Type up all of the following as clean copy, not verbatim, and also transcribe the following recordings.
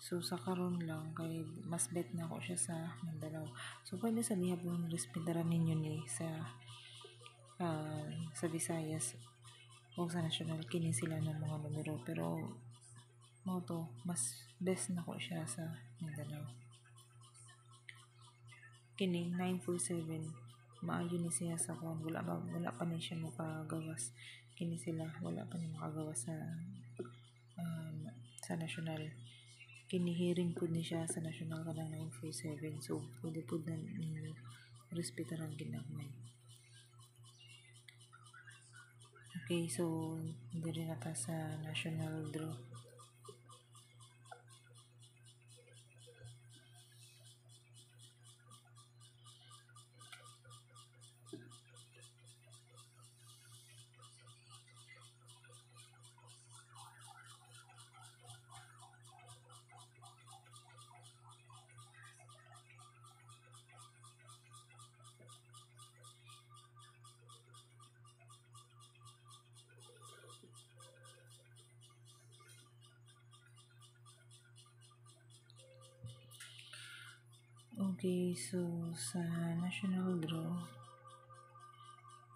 So sa karon lang kay mas bet na ako siya sa Mindanao. So pwede sa lihapon respetaran ninyo ni sa Visayas o sa national kini sila ng mga numero, pero mo to mas best na ko siya sa Mindanao. Kini 947 maayo ni siya sa kung wala pa ni siya makagawas. Kini sila wala pa ni makagawas sa national. Kini hearing pud ni siya sa national kanang 947, so pwede pud na ninyo respetaran ginagmay. Okay, so diri na ta sa national draw. Okay, so sa national draw,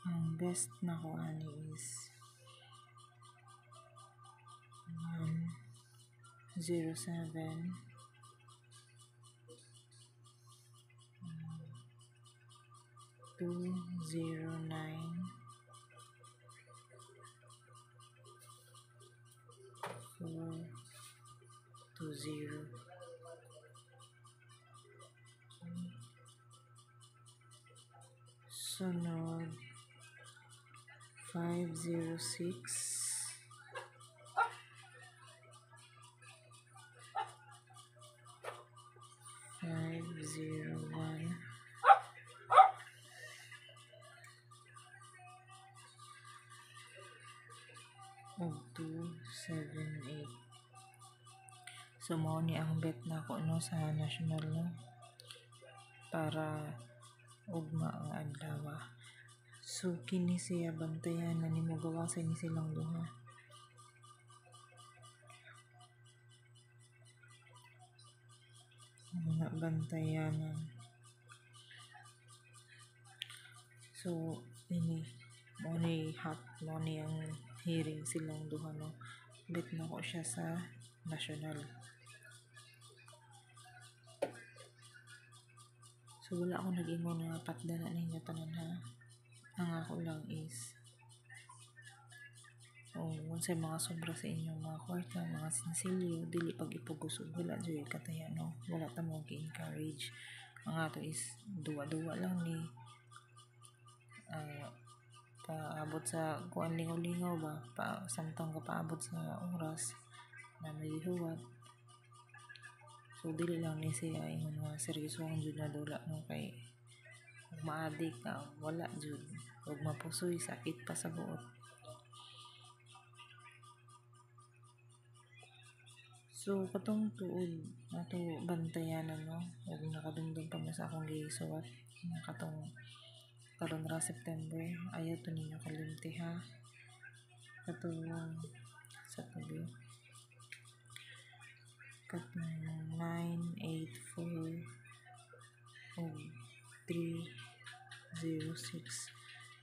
ang best na ko ani is 107 209 420. Sunod 506 501 ug 278. So mao ni ang bet na ko no sa national no para ugma ang adlaw. So kini siya bantayan na nimo gawasan ni silang duha. Mga bantayanan. So ini mo ni ang hearing silang duha no. Bet na ko siya sa national. So wala akong nag-ingon na patda na ninyo tanan ha. Ang ako lang is unsay mga sobra sa inyong mga kwarta, mga sinsilyo, dili pag ipugos wala joy kataya no. Wala ta mo gi-encourage. Ang ato is duwa-duwa lang ni paabot sa kuan lingaw-lingaw ba samtang ka paabot sa oras na nagihuwat. So dili lang ni siya ingon nga seryosohon jud na dula no kay maadik ka wala jud ug mapusoy sakit pa sa buot. So katong tuod ato bantayanan no ug nakadungdong pa sa akong gisuwat katong karon ra September ayaw to ninyo kalimti ha. Katong sa tabi katong 984 ug 306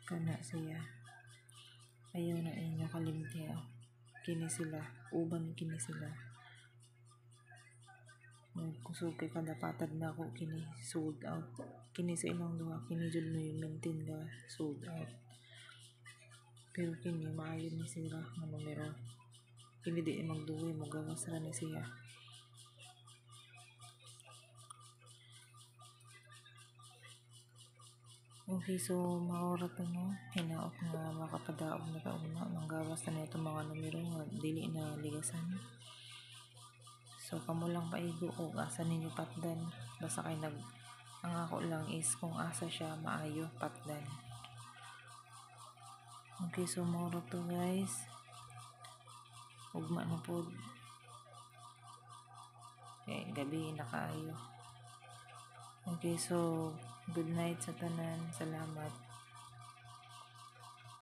kana siya ayaw na inyo kalimti ha. Kini sila uban kini sila kusog kay kada patad na ako kini sold out kini sa ilang duha kini jud mo maintain ka sold out, pero kini maayo ni sila nga numero kini di magduwi mo gawas ra ni siya. Okay, so maura to no hinaot nga makapadaog na kauna manggawas na itong mga numero nga dili na ligasan. So kamo lang paigo kung asa ninyo patdan basta kay ang ako lang is kung asa siya maayo patdan. Okay, so maura to guys ugma na po gabi na kaayo. Okay, so good night sa tanan, salamat.